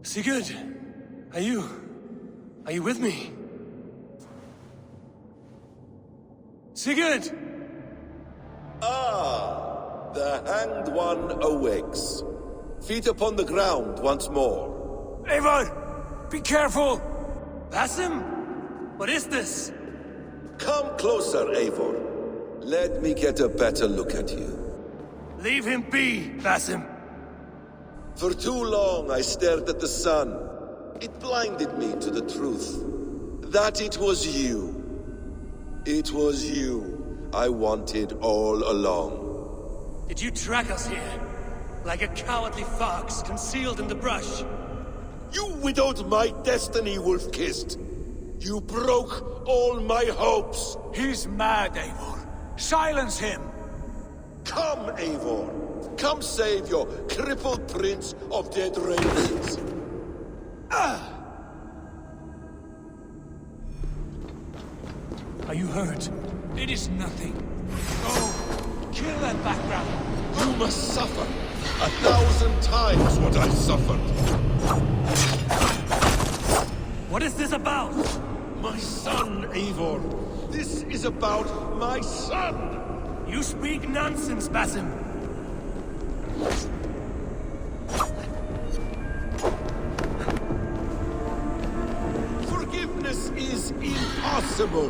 Sigurd, are you with me? Sigurd! Ah, the hanged one awakes. Feet upon the ground once more. Eivor! Be careful! Basim? What is this? Come closer, Eivor. Let me get a better look at you. Leave him be, Basim. For too long I stared at the sun. It blinded me to the truth. That it was you. It was you I wanted all along. Did you track us here? Like a cowardly fox concealed in the brush? You widowed my destiny, wolf-kissed. You broke all my hopes. He's mad, Eivor. Silence him! Come, Eivor. Come save your crippled prince of dead ravens. Are you hurt? It is nothing. Go! Kill that background! You must suffer 1,000 times what I suffered. What is this about? My son, Eivor. This is about my son. You speak nonsense, Basim. Forgiveness is impossible.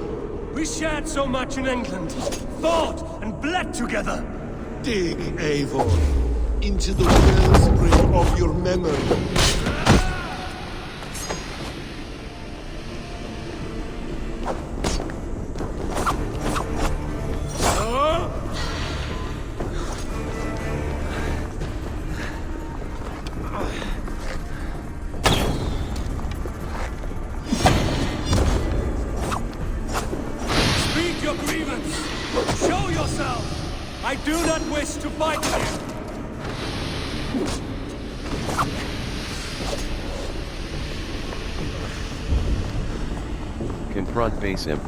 We shared so much in England, fought and bled together. Dig, Eivor, into the wellspring of your memory. Show yourself! I do not wish to fight with you. Confront Basim.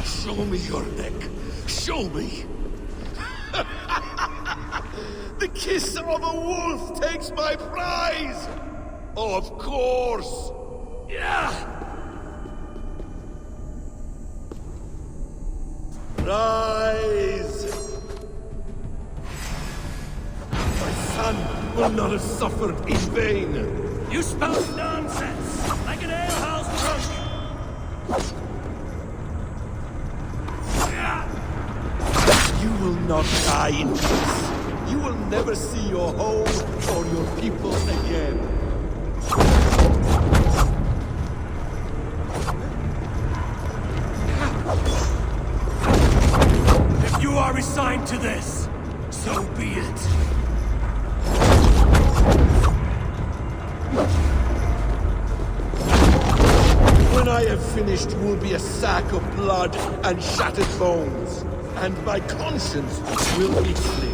Show me your neck. Show me. The kiss of a wolf takes my prize. Of course. Yeah! Rise. My son will not have suffered in vain. You spout nonsense, like an not die in peace, you will never see your home or your people again. If you are resigned to this, so be it. When I have finished, you will be a sack of blood and shattered bones, and my conscience will be clear.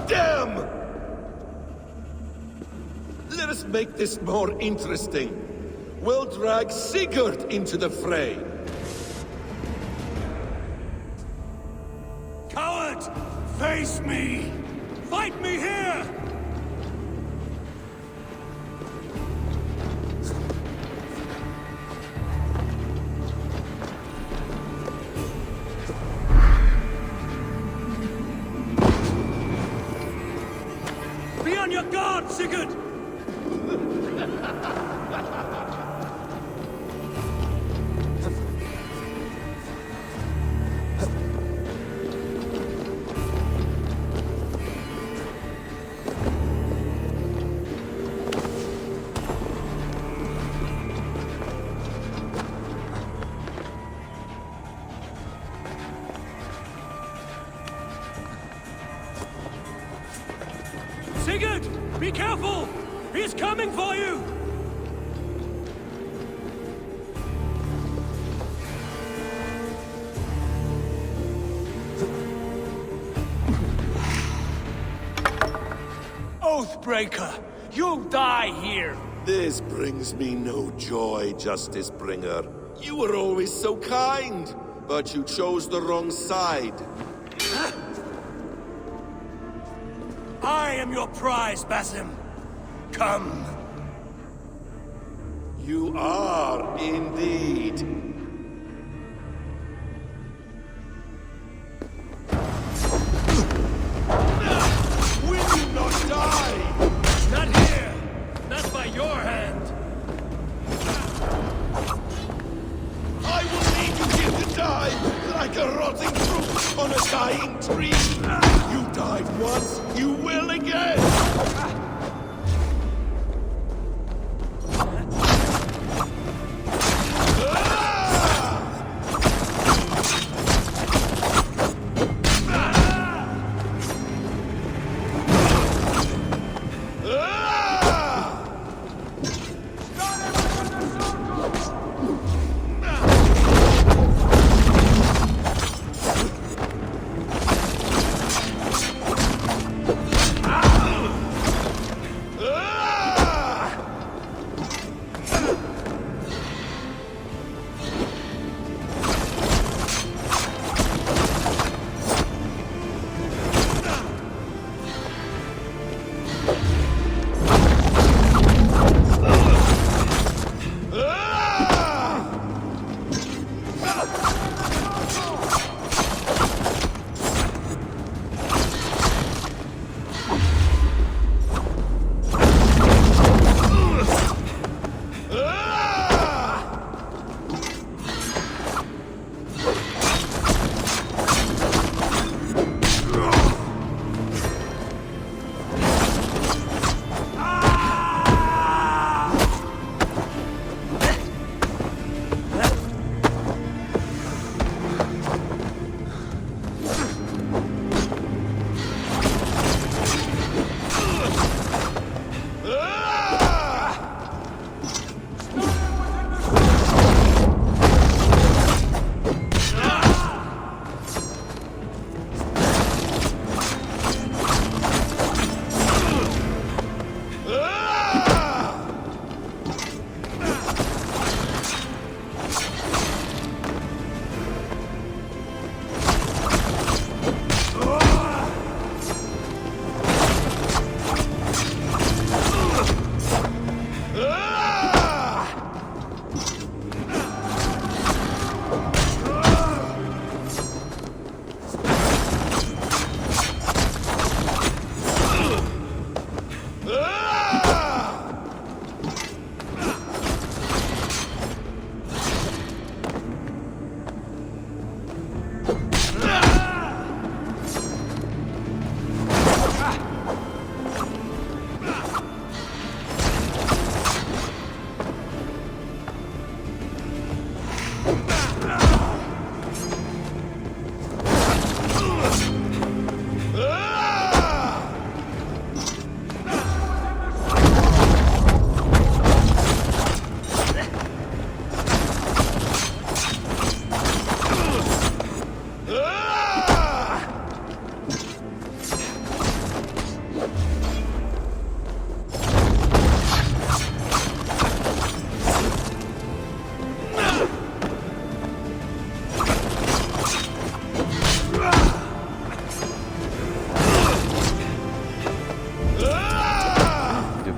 Damn! Let us make this more interesting. We'll drag Sigurd into the fray. Coward! Face me! Fight me here! Be on your guard, Sigurd! Sigurd! Be careful! He's coming for you! Oathbreaker! You'll die here! This brings me no joy, Justice Bringer. You were always so kind, but you chose the wrong side. I am your prize, Basim. Come. You are indeed. Will you not die? Not here! Not by your hand! I will leave you here to die, like a rotting fruit on a dying tree. You died once, you will again! Ah!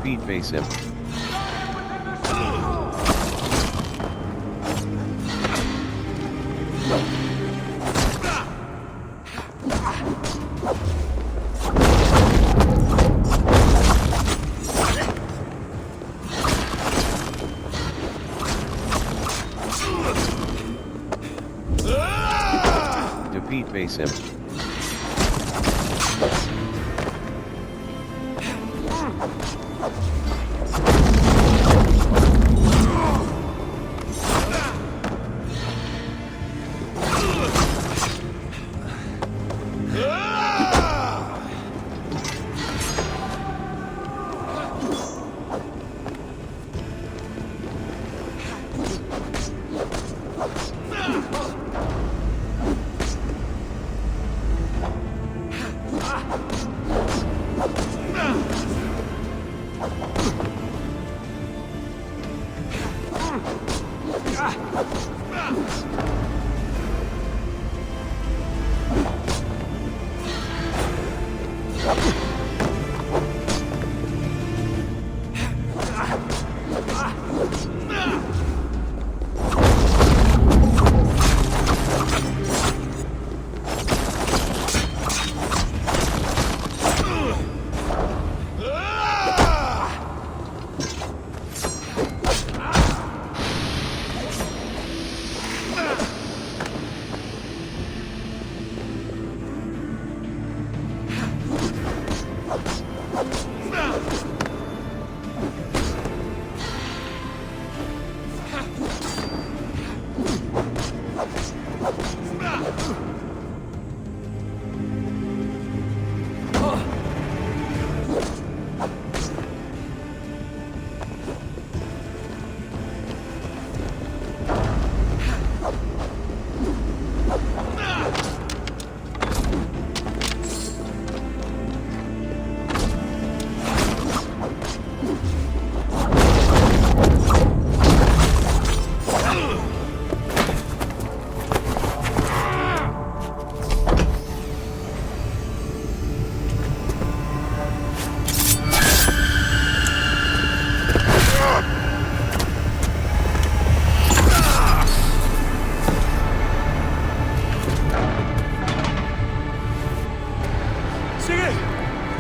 Defeat face him. Defeat face him.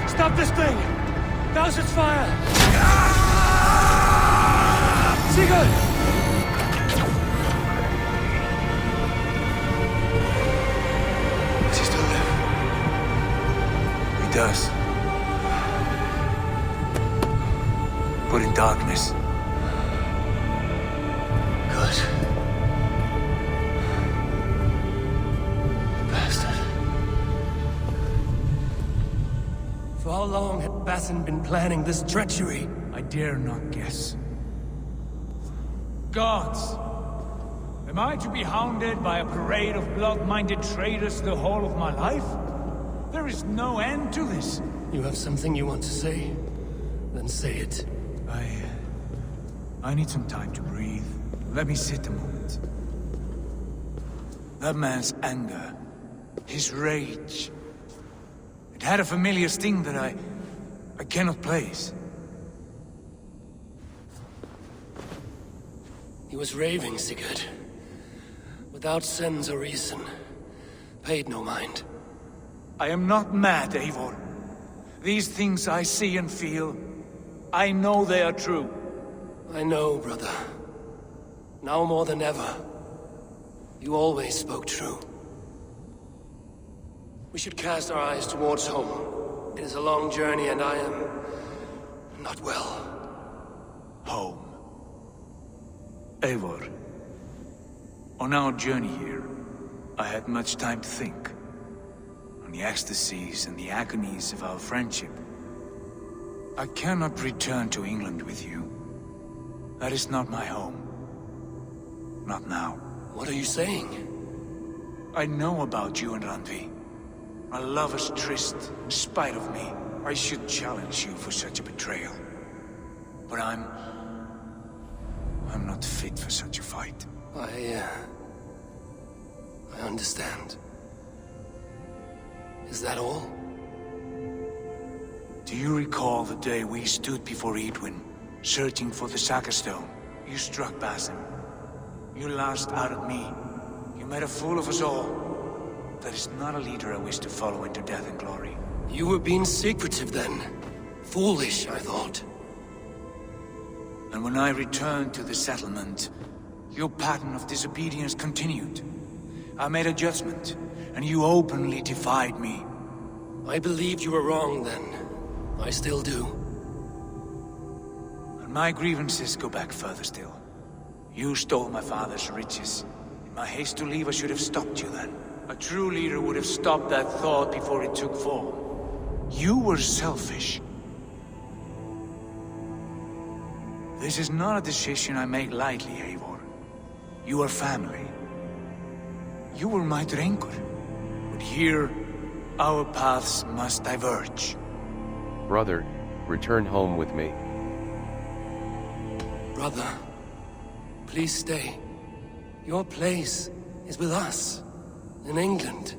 Stop this thing! Douse its fire! Sigurd! Does he still live? He does. But in darkness. Good. Bastard. For how long had Bassin been planning this treachery? I dare not guess. Gods! Am I to be hounded by a parade of blood-minded traitors the whole of my life? There is no end to this. You have something you want to say? Then say it. I need some time to breathe. Let me sit a moment. That man's anger, his rage, it had a familiar sting that I cannot place. He was raving, Sigurd. Without sense or reason. Paid no mind. I am not mad, Eivor. These things I see and feel, I know they are true. I know, brother. Now more than ever. You always spoke true. We should cast our eyes towards home. It is a long journey and I am... not well. Home. Eivor. On our journey here, I had much time to think. On the ecstasies and the agonies of our friendship. I cannot return to England with you. That is not my home. Not now. What are you saying? I know about you and Randvi. A lover's tryst, in spite of me. I should challenge you for such a betrayal. But I'm not fit for such a fight. I understand. Is that all? Do you recall the day we stood before Edwin, searching for the Saga Stone? You struck Basim. You lashed out at me. You made a fool of us all. That is not a leader I wish to follow into death and glory. You were being secretive then. Foolish, I thought. And when I returned to the settlement, your pattern of disobedience continued. I made a judgment, and you openly defied me. I believed you were wrong then. I still do. And my grievances go back further still. You stole my father's riches. In my haste to leave, I should have stopped you then. A true leader would have stopped that thought before it took form. You were selfish. This is not a decision I make lightly, Eivor. You are family. You were my Drengur. But here, our paths must diverge. Brother, return home with me. Brother, please stay. Your place is with us, in England.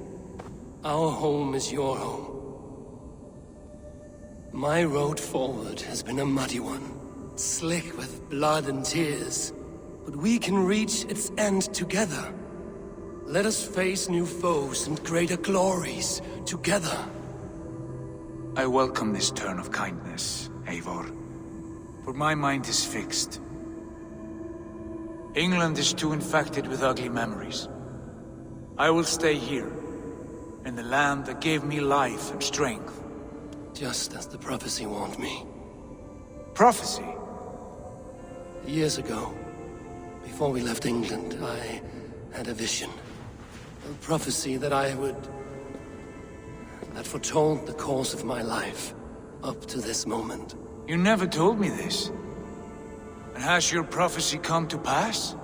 Our home is your home. My road forward has been a muddy one, slick with blood and tears. But we can reach its end together. Let us face new foes and greater glories together. I welcome this turn of kindness, Eivor. For my mind is fixed. England is too infected with ugly memories. I will stay here, in the land that gave me life and strength. Just as the prophecy warned me. Prophecy? Years ago, before we left England, I had a vision. A prophecy that that foretold the course of my life, up to this moment. You never told me this. And has your prophecy come to pass?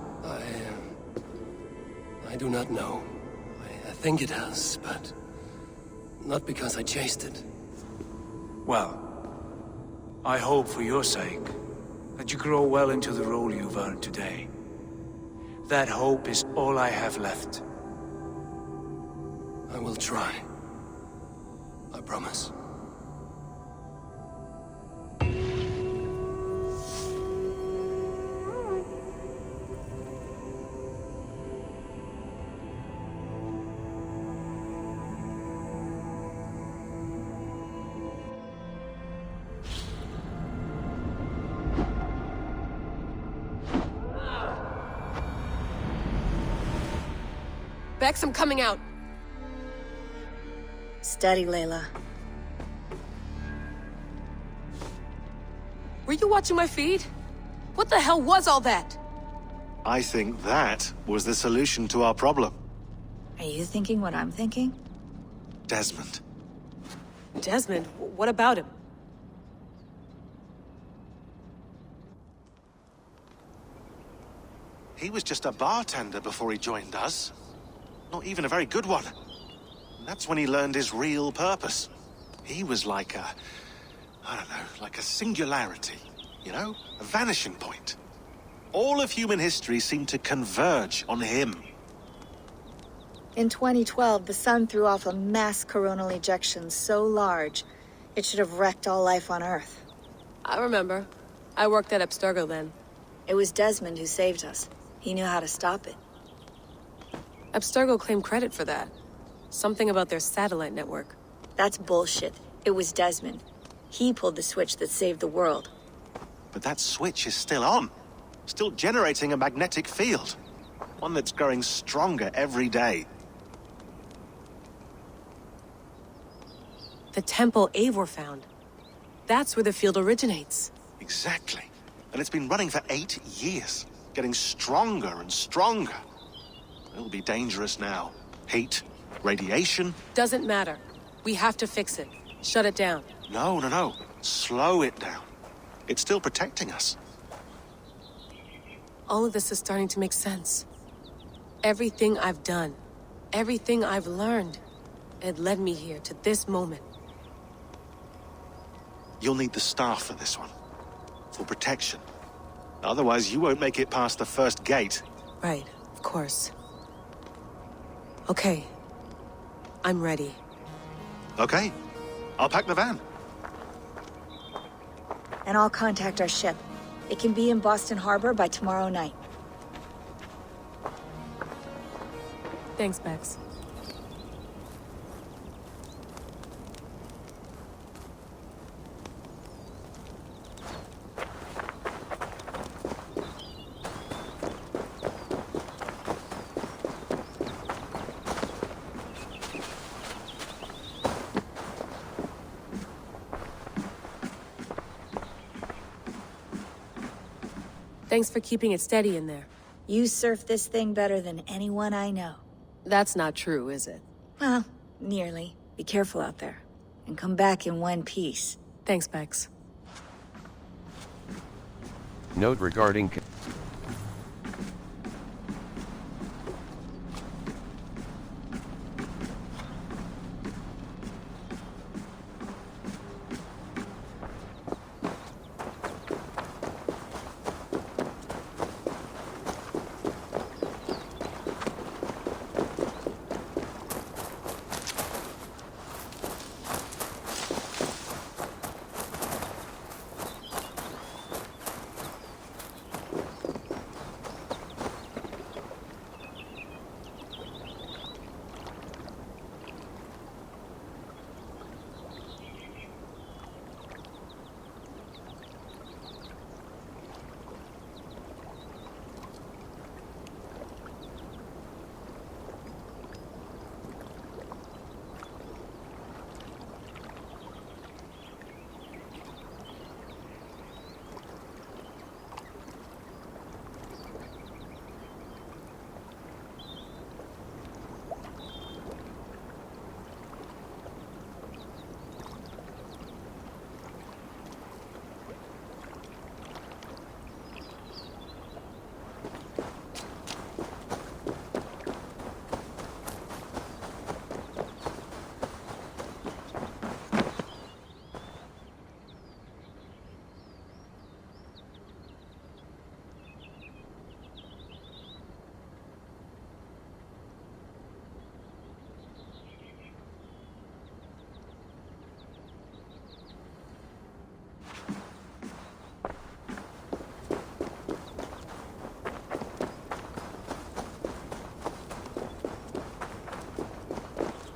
I do not know. I think it has, but not because I chased it. Well, I hope for your sake that you grow well into the role you've earned today. That hope is all I have left. I will try. I promise. Bex, I'm coming out. Steady, Layla. Were you watching my feed? What the hell was all that? I think that was the solution to our problem. Are you thinking what I'm thinking? Desmond. Desmond? What about him? He was just a bartender before he joined us. Not even a very good one. And that's when he learned his real purpose. He was like I don't know, like a singularity, you know? A vanishing point. All of human history seemed to converge on him. In 2012, the sun threw off a mass coronal ejection so large, it should have wrecked all life on Earth. I remember. I worked at Abstergo then. It was Desmond who saved us. He knew how to stop it. Abstergo claimed credit for that. Something about their satellite network. That's bullshit. It was Desmond. He pulled the switch that saved the world. But that switch is still on. Still generating a magnetic field. One that's growing stronger every day. The temple Eivor found. That's where the field originates. Exactly. And it's been running for 8 years. Getting stronger and stronger. It'll be dangerous now. Heat, radiation. Doesn't matter. We have to fix it. Shut it down. No. Slow it down. It's still protecting us. All of this is starting to make sense. Everything I've done, everything I've learned, it led me here to this moment. You'll need the staff for this one. For protection. Otherwise, you won't make it past the first gate. Right, of course. Okay. I'm ready. Okay. I'll pack the van. and I'll contact our ship. It can be in Boston Harbor by tomorrow night. Thanks, Bex. Thanks for keeping it steady in there. You surf this thing better than anyone I know. That's not true, is it? Well, nearly. Be careful out there. And come back in one piece. Thanks, Bex. Note regarding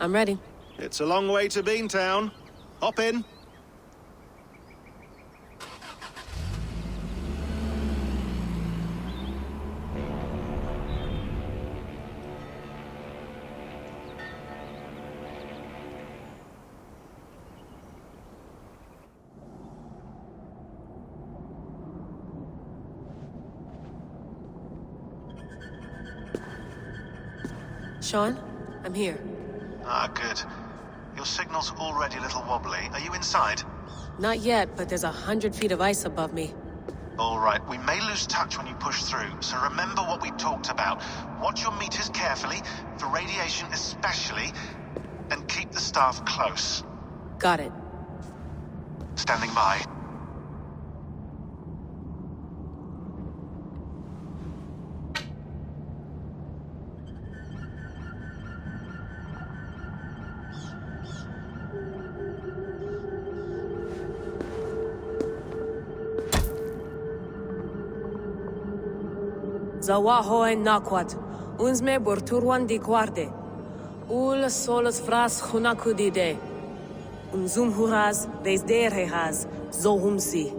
I'm ready. It's a long way to Beantown. Hop in. Sean, I'm here. Ah, good. Your signal's already a little wobbly. Are you inside? Not yet, but there's 100 feet of ice above me. All right, we may lose touch when you push through, so remember what we talked about. Watch your meters carefully, for radiation especially, and keep the staff close. Got it. Standing by. Zawaho en nakwat, unzme borturwan di guarde. Ul solos fras hunakudide. Unzum huraz, vesderehaz, zohumsi.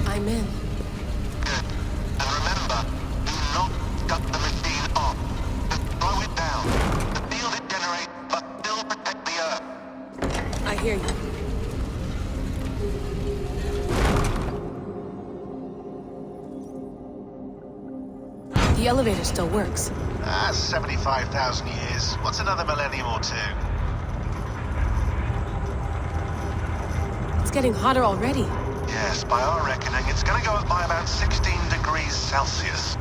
I'm in. Good. And remember, do not cut the machine off. Just slow it down. The field it generates, but still protect the Earth. I hear you. The elevator still works. 75,000 years. What's another millennium or two? It's getting hotter already. Yes, by our reckoning, it's gonna go up by about 16 degrees Celsius.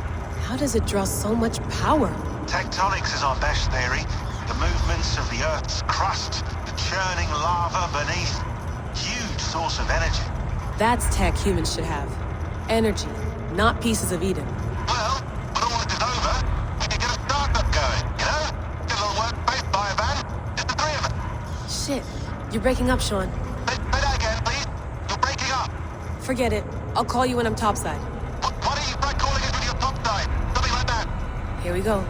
How does it draw so much power? Tectonics is our best theory. The movements of the Earth's crust, the churning lava beneath. Huge source of energy. That's tech humans should have. Energy, not pieces of Eden. Well, when all this is over, we can get a startup going, you know? Get a little work Shit. You're breaking up, Sean. Say that again, please. You're breaking up. Forget it. I'll call you when I'm topside. Why don't you try calling us when you're topside? Something like that. Here we go.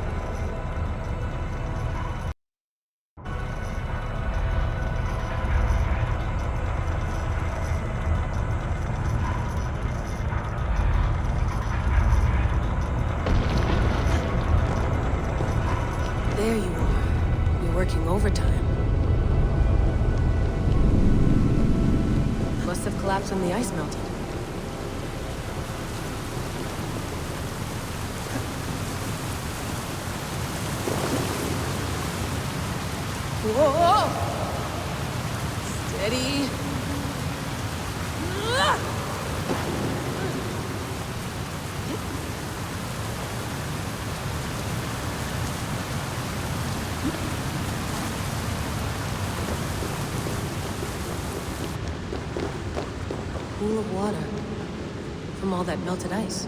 There you are. You're working overtime. Must have collapsed when the ice melted. Whoa! Steady. Pool of water from all that melted ice.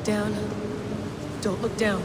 Down. Don't look down.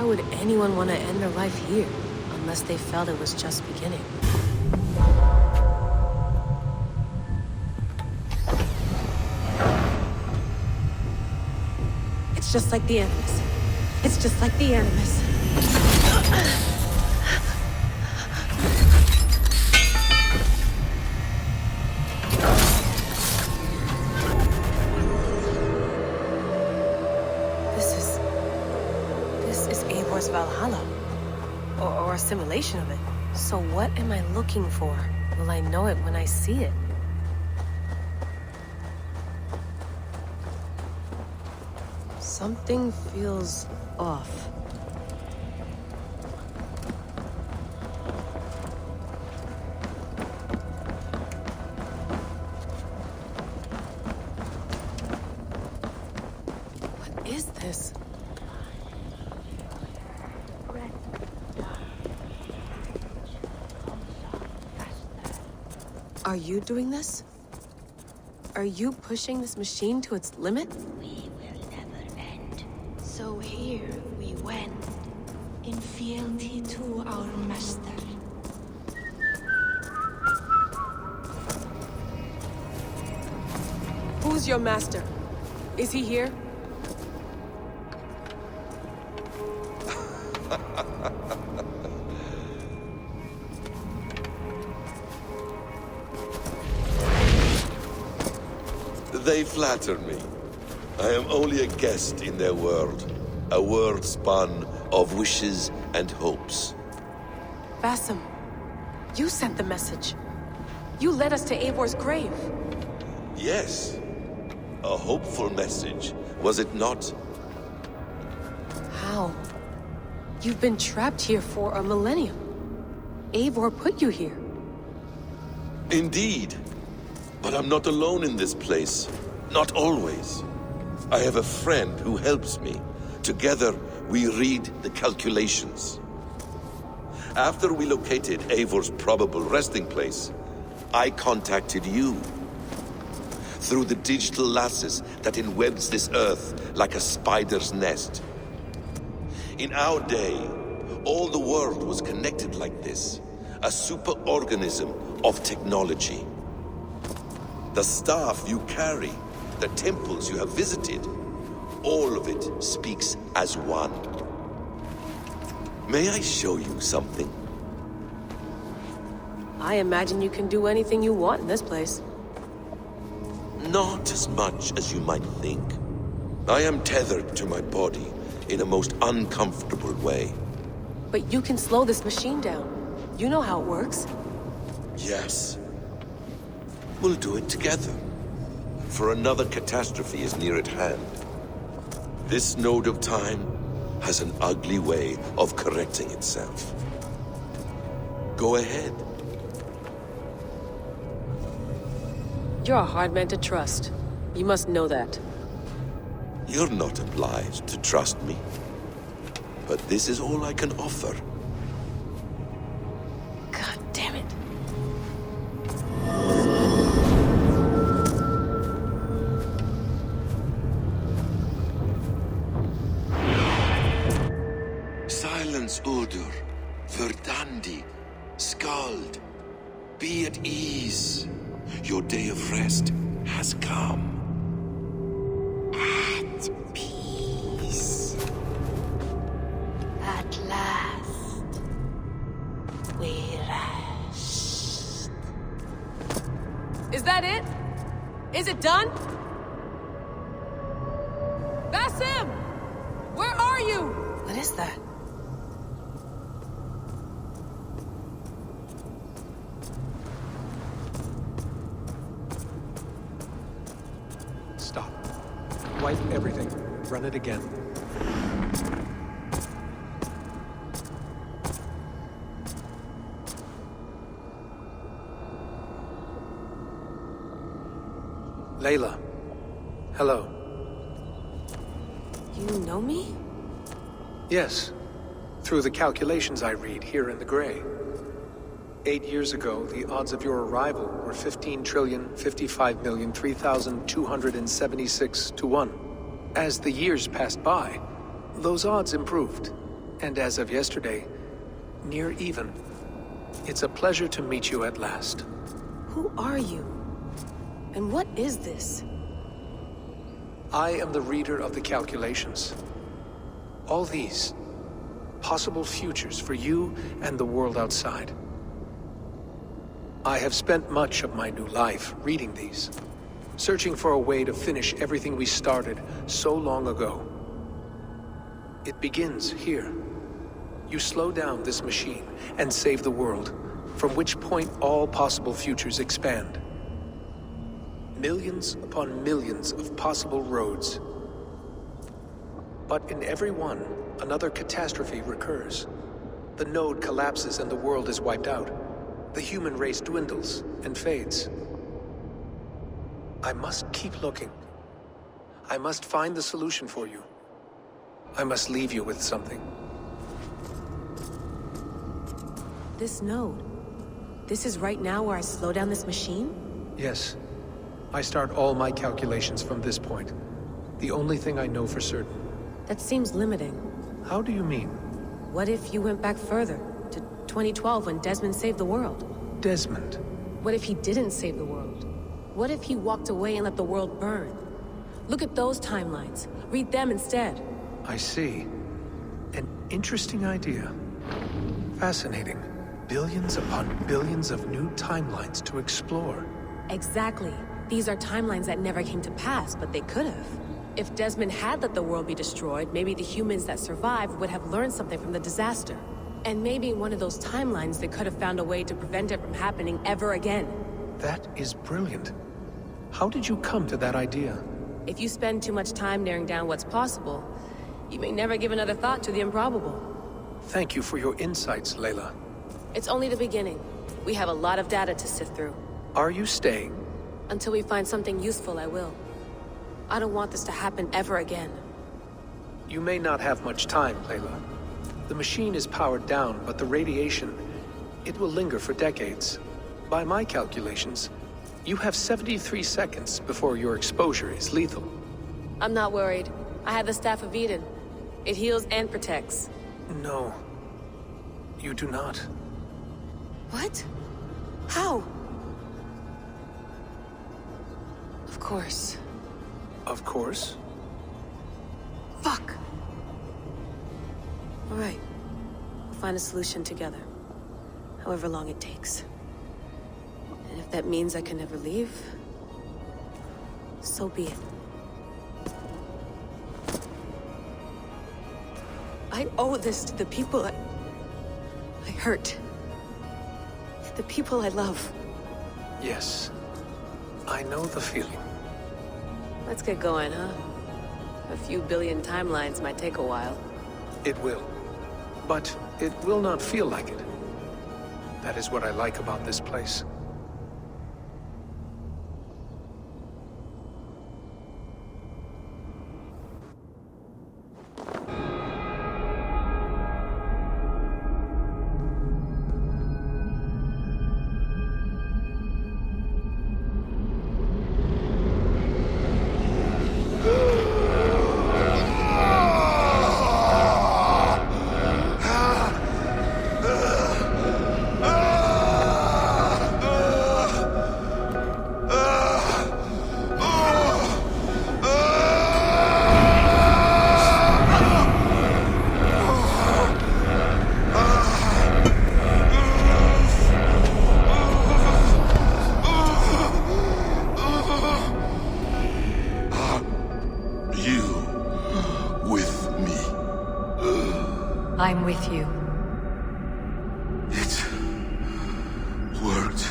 Why would anyone want to end their life here, unless they felt it was just beginning? It's just like the Animus. It's just like the Animus. Valhalla. Or a simulation of it. So what am I looking for? Will I know it when I see it? Something feels off. What is this? Are you doing this? Are you pushing this machine to its limit? We will never end. So here we went, in fealty to our master. Who's your master? Is he here? They flatter me. I am only a guest in their world. A world spun of wishes and hopes. Basim, you sent the message. You led us to Eivor's grave. Yes. A hopeful message, was it not? How? You've been trapped here for a millennium. Eivor put you here. Indeed. But I'm not alone in this place. Not always. I have a friend who helps me. Together, we read the calculations. After we located Eivor's probable resting place, I contacted you. Through the digital lasses that enwebs this earth like a spider's nest. In our day, all the world was connected like this. A superorganism of technology. The staff you carry, the temples you have visited, all of it speaks as one. May I show you something? I imagine you can do anything you want in this place. Not as much as you might think. I am tethered to my body in a most uncomfortable way. But you can slow this machine down. You know how it works. Yes. We'll do it together. For another catastrophe is near at hand. This node of time has an ugly way of correcting itself. Go ahead. You're a hard man to trust. You must know that. You're not obliged to trust me. But this is all I can offer. God damn it. Silence, Udur. Verdandi. Skald. Be at ease. Your day of rest has come. At peace. At last. We rest. Is that it? Is it done? Basim! Where are you? What is that? Stop. Wipe everything. Run it again. Layla. Hello. You know me? Yes. Through the calculations I read here in the gray. 8 years ago, the odds of your arrival were 15,055,003,276 to 1. As the years passed by, those odds improved. And as of yesterday, near even. It's a pleasure to meet you at last. Who are you? And what is this? I am the reader of the calculations. All these, possible futures for you and the world outside. I have spent much of my new life reading these, searching for a way to finish everything we started so long ago. It begins here, You slow down this machine and save the world, from which point all possible futures expand. Millions upon millions of possible roads. But in every one, another catastrophe recurs. The node collapses and the world is wiped out. The human race dwindles and fades. I must keep looking. I must find the solution for you. I must leave you with something. This node. This is right now where I slow down this machine? Yes. I start all my calculations from this point. The only thing I know for certain. That seems limiting. How do you mean? What if you went back further, to 2012 when Desmond saved the world? Desmond? What if he didn't save the world? What if he walked away and let the world burn? Look at those timelines. Read them instead. I see. An interesting idea. Fascinating. Billions upon billions of new timelines to explore. Exactly. These are timelines that never came to pass, but they could have. If Desmond had let the world be destroyed, maybe the humans that survived would have learned something from the disaster. And maybe in one of those timelines they could have found a way to prevent it from happening ever again. That is brilliant. How did you come to that idea? If you spend too much time narrowing down what's possible, you may never give another thought to the improbable. Thank you for your insights, Layla. It's only the beginning. We have a lot of data to sift through. Are you staying? Until we find something useful, I will. I don't want this to happen ever again. You may not have much time, Layla. The machine is powered down, but the radiation, it will linger for decades. By my calculations, you have 73 seconds before your exposure is lethal. I'm not worried. I have the Staff of Eden. It heals and protects. No. You do not. What? How? Of course. Of course. Fuck! All right. We'll find a solution together. However long it takes. And if that means I can never leave, so be it. I owe this to the people I hurt. The people I love. Yes. I know the feeling. Let's get going, huh? A few billion timelines might take a while. It will. But it will not feel like it. That is what I like about this place. I'm with you. It worked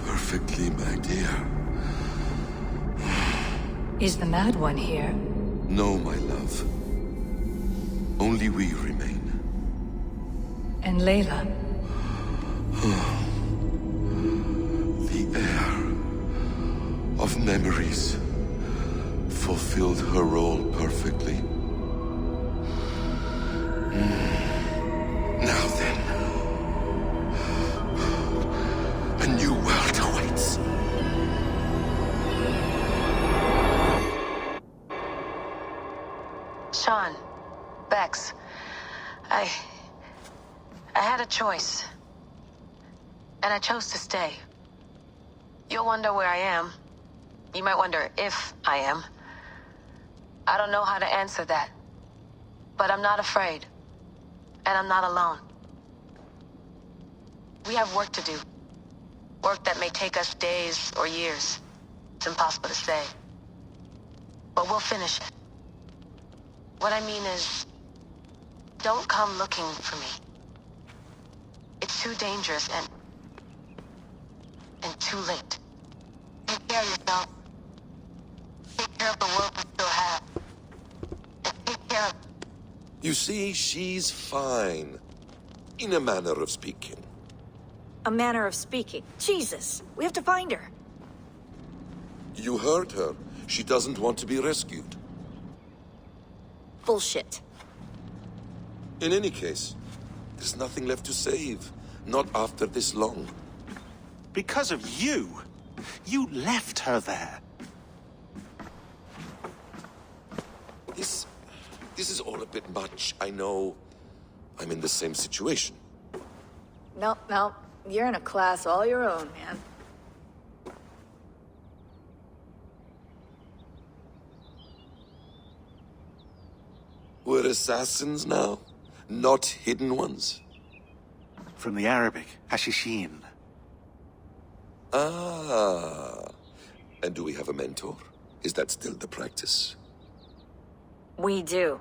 perfectly, my dear. Is the Mad One here? No, my love. Only we remain. And Layla? The air of memories fulfilled her role perfectly. Now then, a new world awaits. Sean, Bex, I had a choice. And I chose to stay. You'll wonder where I am. You might wonder if I am. I don't know how to answer that. But I'm not afraid. And I'm not alone. We have work to do. Work that may take us days or years. It's impossible to say. But we'll finish it. What I mean is, Don't come looking for me. It's too dangerous and too late. Take care of yourself. Take care of the world we still have. And take care of... You see, she's fine. In a manner of speaking. A manner of speaking. Jesus, we have to find her. You heard her. She doesn't want to be rescued. Bullshit. In any case, there's nothing left to save. Not after this long. Because of you. You left her there. This is all a bit much. I know. I'm in the same situation. No. You're in a class all your own, man. We're assassins now? Not hidden ones? From the Arabic, Hashishin. Ah. And do we have a mentor? Is that still the practice? We do.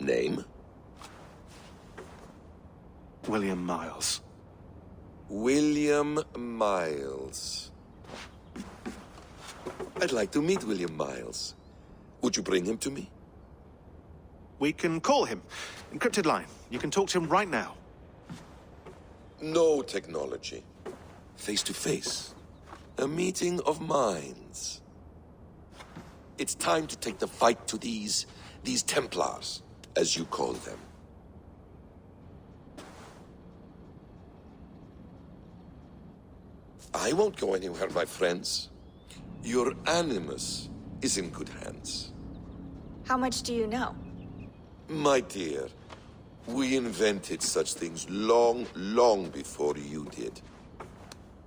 Name? William Miles. William Miles. I'd like to meet William Miles. Would you bring him to me? We can call him. Encrypted line. You can talk to him right now. No technology. Face to face. A meeting of minds. It's time to take the fight to these Templars, as you call them. I won't go anywhere, my friends. Your animus is in good hands. How much do you know? My dear, we invented such things long, long before you did.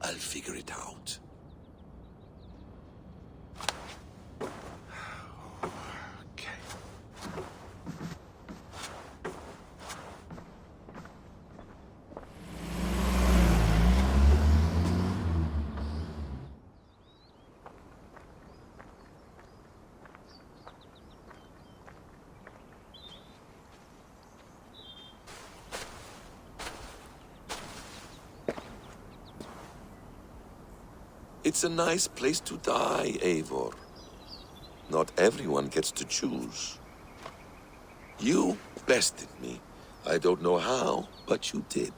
I'll figure it out. Okay. It's a nice place to die, Eivor. Not everyone gets to choose. You bested me. I don't know how, but you did.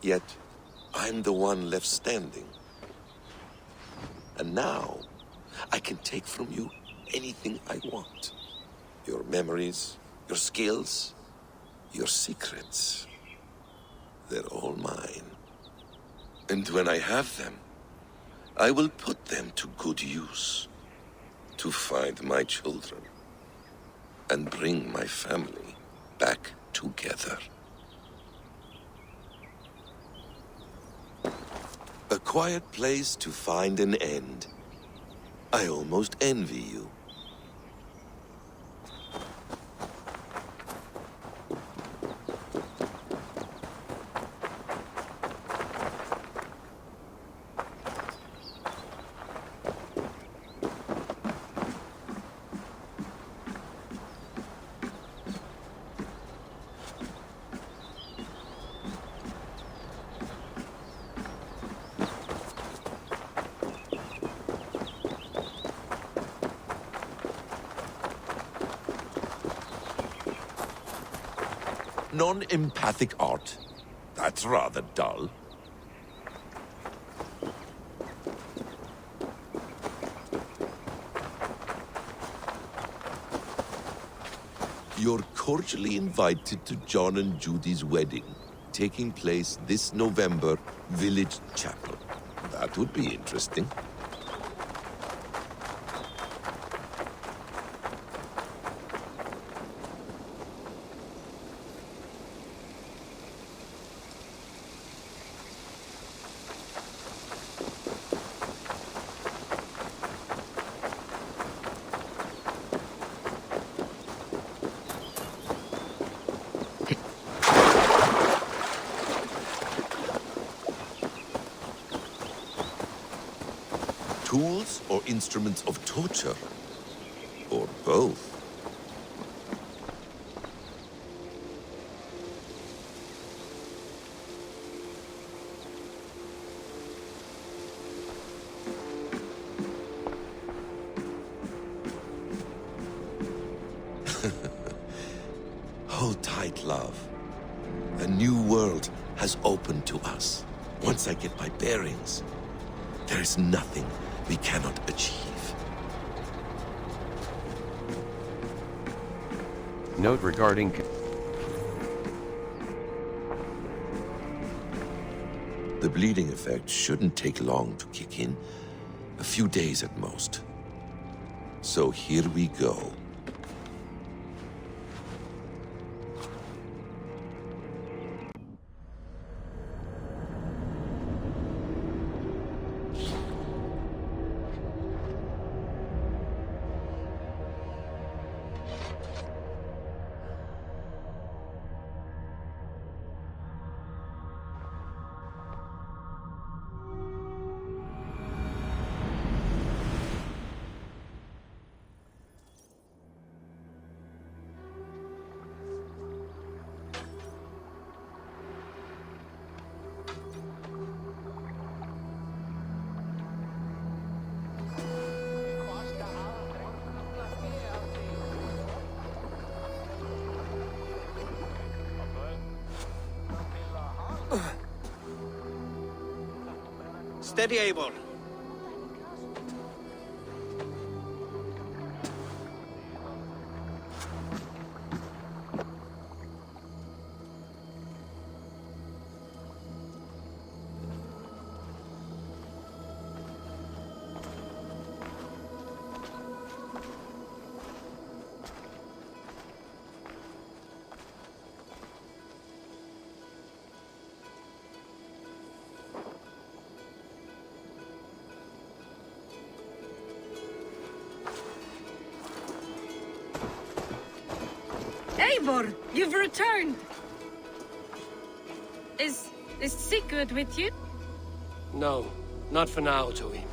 Yet, I'm the one left standing. And now, I can take from you anything I want. Your memories, your skills, your secrets. They're all mine. And when I have them, I will put them to good use. To find my children. And bring my family back together. A quiet place to find an end. I almost envy you. Non-empathic art? That's rather dull. You're cordially invited to John and Judy's wedding, taking place this November, Village Chapel. That would be interesting. Tools or instruments of torture? Or both? love. A new world has opened to us. Once I get my bearings, there is nothing we cannot achieve. Note regarding... The bleeding effect shouldn't take long to kick in. A few days at most. So here we go. Steady, Eivor. Eivor, you've returned! Is Sigurd with you? No, not for now, Toby.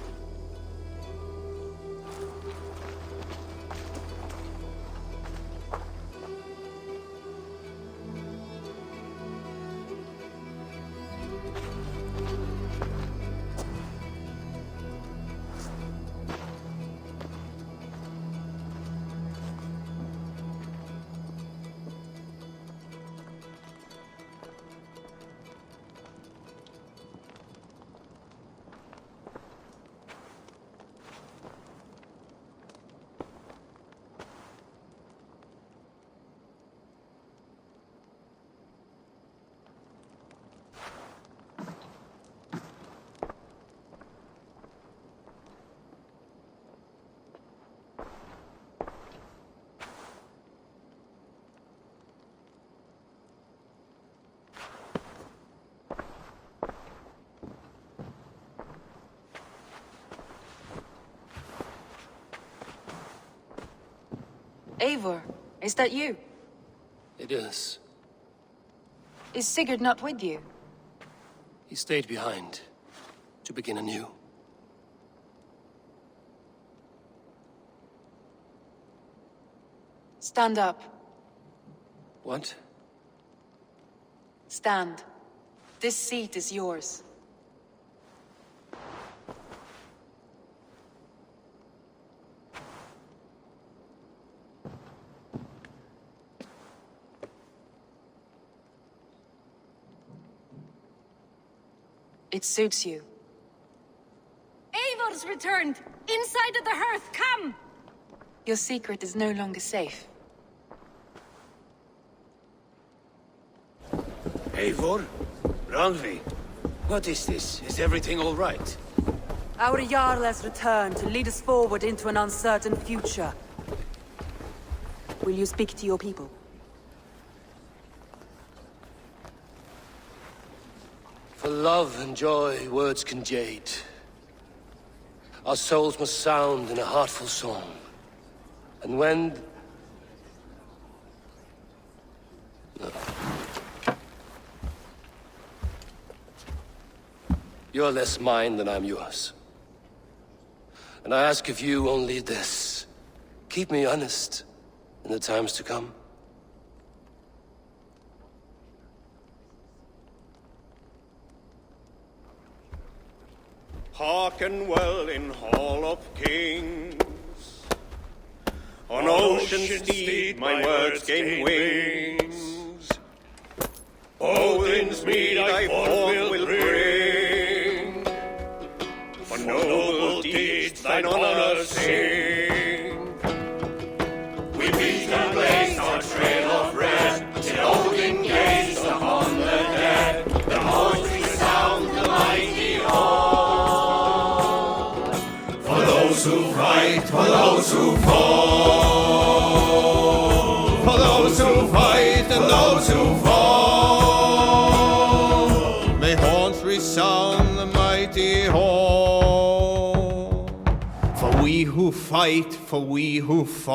Eivor, is that you? It is. Is Sigurd not with you? He stayed behind to begin anew. Stand up. What? Stand. This seat is yours. It suits you. Eivor's returned! Inside of the hearth, come! Your secret is no longer safe. Eivor? Randvi? What is this? Is everything all right? Our Jarl has returned to lead us forward into an uncertain future. Will you speak to your people? For love and joy, words can jade. Our souls must sound in a heartful song. And when... No. You're less mine than I'm yours. And I ask of you only this. Keep me honest in the times to come. Hearken well in Hall of Kings. On ocean steed my words gain wings. Odin's mead I forth will bring. For noble deeds thine honor sing. We beat and blaze our trail of red, till Odin gazed upon the dead. The horns resound the mighty hall. For those who fight, for those who fall. For those who fight and those who fall. May horns resound the mighty hall. For we who fight, for we who fall.